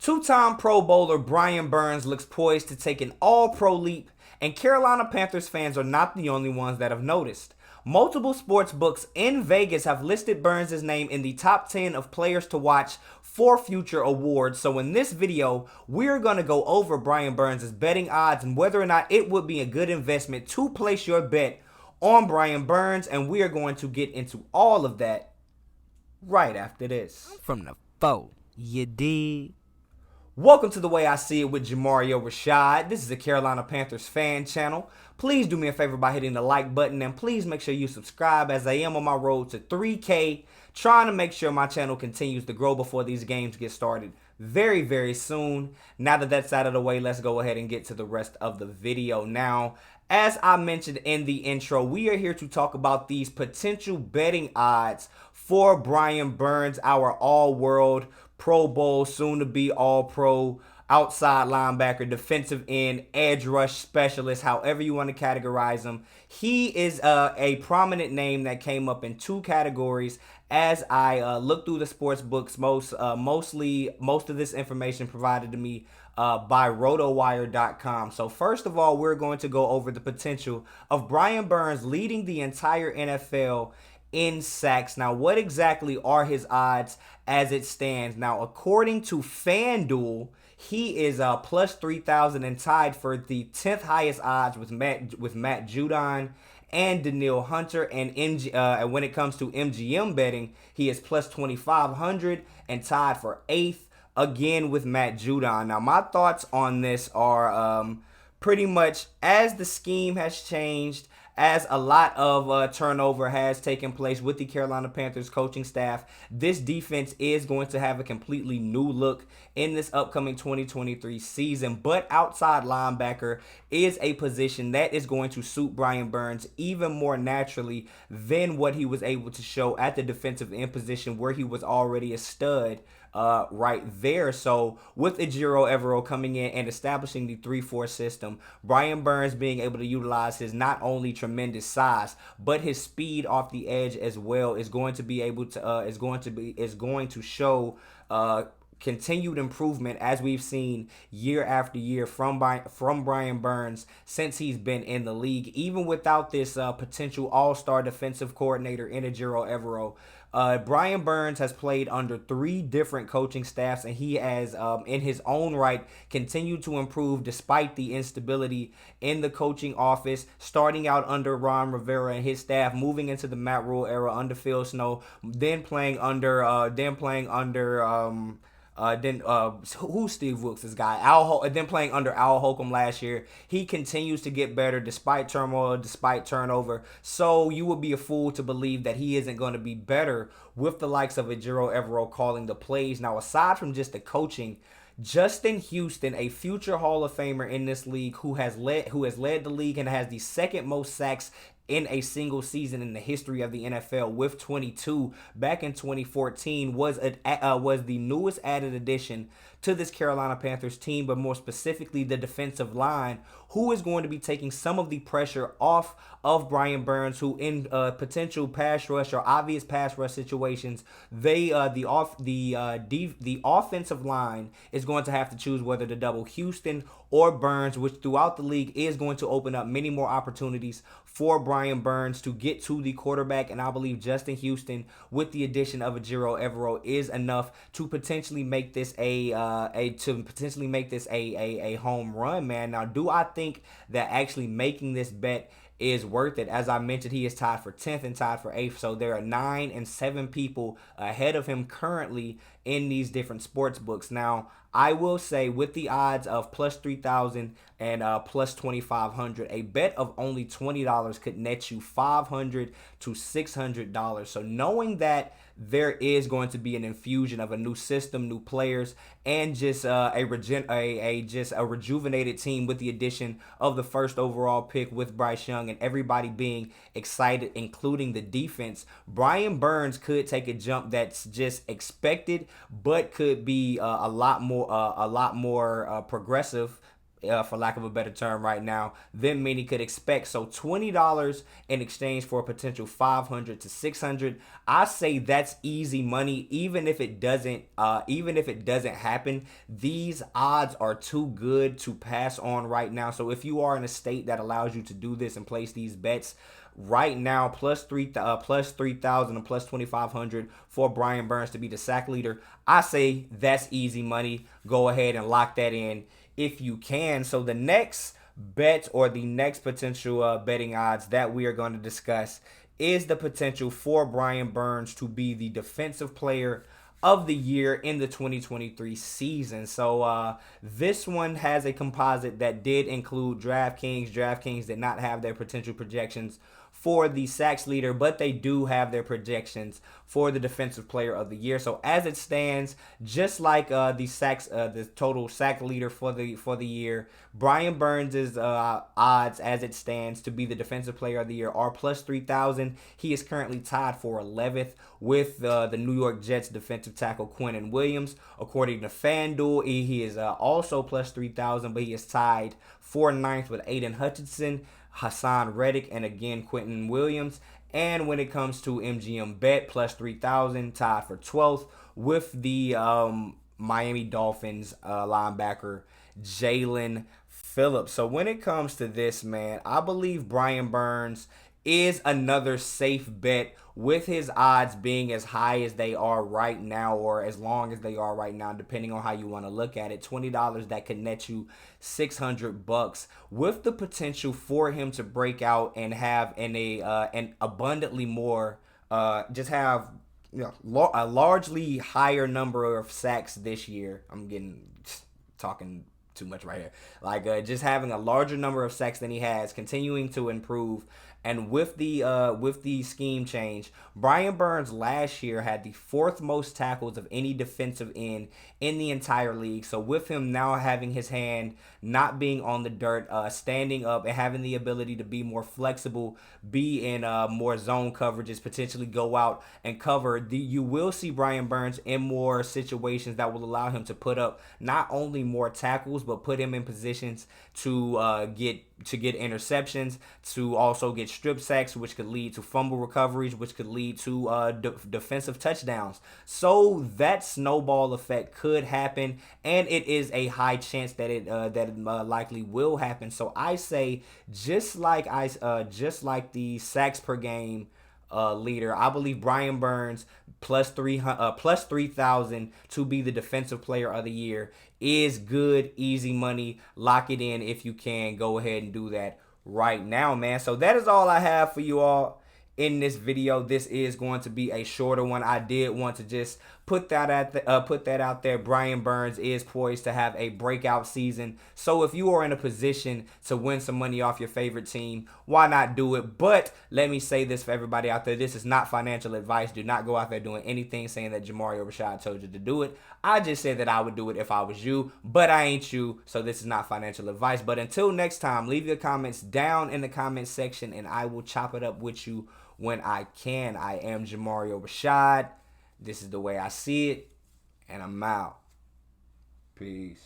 Two-time Pro Bowler Brian Burns looks poised to take an all-pro leap, and Carolina Panthers fans are not the only ones that have noticed. Multiple sports books in Vegas have listed Burns' name in the top 10 of players to watch for future awards. So in this video, we're going to go over Brian Burns' betting odds and whether or not it would be a good investment to place your bet on Brian Burns, and we are going to get into all of that right after this. From the foe, you dig? Welcome to The Way I See It with Jamario Rashad. This is a Carolina Panthers fan channel. Please do me a favor by hitting the like button, and please make sure you subscribe as I am on my road to 3K, trying to make sure my channel continues to grow before these games get started very, very soon. Now that that's out of the way, let's go ahead and get to the rest of the video. Now, as I mentioned in the intro, we are here to talk about these potential betting odds for Brian Burns, our all-world Pro Bowl, soon to be all-pro outside linebacker, defensive end, edge rush specialist, however you want to categorize him. He is a prominent name that came up in two categories as I looked through the sports books. Most of this information provided to me by rotowire.com. So first of all, we're going to go over the potential of Brian Burns leading the entire NFL in sacks. Now, what exactly are his odds as it stands? Now, according to FanDuel, he is plus 3,000 and tied for the 10th highest odds with Matt Judon and Danielle Hunter. And when it comes to MGM betting, he is plus 2,500 and tied for 8th, again with Matt Judon. Now, my thoughts on this are pretty much as the scheme has changed, as a lot of turnover has taken place with the Carolina Panthers coaching staff, this defense is going to have a completely new look in this upcoming 2023 season. But outside linebacker is a position that is going to suit Brian Burns even more naturally than what he was able to show at the defensive end position, where he was already a stud right there. So with Ejiro Evero coming in and establishing the 3-4 system, Brian Burns being able to utilize his not only tremendous size but his speed off the edge as well is going to be able to is going to show continued improvement, as we've seen year after year from Brian Burns since he's been in the league. Even without this potential all-star defensive coordinator in Ejiro Evero, Brian Burns has played under 3 different coaching staffs, and he has, in his own right, continued to improve despite the instability in the coaching office, starting out under Ron Rivera and his staff, moving into the Matt Rule era under Phil Snow, then playing under who's Steve Wilkes' guy? Then playing under Al Holcomb last year. He continues to get better despite turmoil, despite turnover. So you would be a fool to believe that he isn't going to be better with the likes of Ejiro Evero calling the plays. Now, aside from just the coaching, Justin Houston, a future Hall of Famer in this league, who has led the league and has the second most sacks in a single season in the history of the NFL with 22 back in 2014, was the newest added addition to this Carolina Panthers team, but more specifically the defensive line, who is going to be taking some of the pressure off of Brian Burns, who in potential pass rush or obvious pass rush situations, the offensive line is going to have to choose whether to double Houston or Burns, which throughout the league is going to open up many more opportunities for Brian Burns to get to the quarterback. And I believe Justin Houston, with the addition of Ejiro Evero, is enough to potentially make this a home run, man. Now, do I think that actually making this bet is worth it? As I mentioned, he is tied for 10th and tied for 8th, so there are 9 and 7 people ahead of him currently in these different sports books. Now, I will say, with the odds of plus 3,000 and plus 2,500, a bet of only $20 could net you $500 to $600. So knowing that there is going to be an infusion of a new system, new players, and just a rejuvenated team with the addition of the first overall pick with Bryce Young and everybody being excited, including the defense, Brian Burns could take a jump that's just expected, but could be a lot more progressive for lack of a better term right now, than many could expect. So $20 in exchange for a potential 500 to 600. I say that's easy money, even if it doesn't happen. These odds are too good to pass on right now. So if you are in a state that allows you to do this and place these bets right now, plus 3,000 and plus 2,500 for Brian Burns to be the sack leader, I say that's easy money. Go ahead and lock that in if you can. So the next bet, or the next potential betting odds that we are going to discuss, is the potential for Brian Burns to be the defensive player of the year in the 2023 season. So this one has a composite that did include DraftKings. DraftKings did not have their potential projections for the sacks leader, but they do have their projections for the defensive player of the year. So as it stands, just like the total sack leader for the year, Brian Burns' odds as it stands to be the defensive player of the year are plus 3,000. He is currently tied for 11th with the New York Jets defensive tackle Quinnen Williams. According to FanDuel, he is also plus 3,000, but he is tied for 9th with Aiden Hutchinson, Hassan Reddick, and again Quinnen Williams. And when it comes to MGM Bet, plus 3,000, tied for 12th with the Miami Dolphins linebacker Jalen Phillips. So when it comes to this, man, I believe Brian Burns is another safe bet, with his odds being as high as they are right now, or as long as they are right now, depending on how you want to look at it. $20 that could net you $600, with the potential for him to break out and have an abundantly more, just have a largely higher number of sacks this year. I'm talking too much right here. Like just having a larger number of sacks than he has, continuing to improve. And with the scheme change, Brian Burns last year had the 4th most tackles of any defensive end in the entire league. So with him now having his hand not being on the dirt, standing up and having the ability to be more flexible, be in more zone coverages, potentially go out and cover, you will see Brian Burns in more situations that will allow him to put up not only more tackles, but put him in positions to get interceptions, to also get strip sacks, which could lead to fumble recoveries, which could lead to defensive touchdowns. So that snowball effect could happen, and it is a high chance that it likely will happen. So I say, just like the sacks per game leader, I believe Brian Burns plus 3,000 to be the defensive player of the year is good, easy money. Lock it in if you can. Go ahead and do that right now, man. So that is all I have for you all in this video. This is going to be a shorter one. I did want to just put that out there. Brian Burns is poised to have a breakout season. So if you are in a position to win some money off your favorite team, why not do it? But let me say this for everybody out there. This is not financial advice. Do not go out there doing anything saying that Jamario Rashad told you to do it. I just said that I would do it if I was you, but I ain't you. So this is not financial advice. But until next time, leave your comments down in the comment section and I will chop it up with you when I can. I am Jamario Rashad. This is the way I see it, and I'm out. Peace.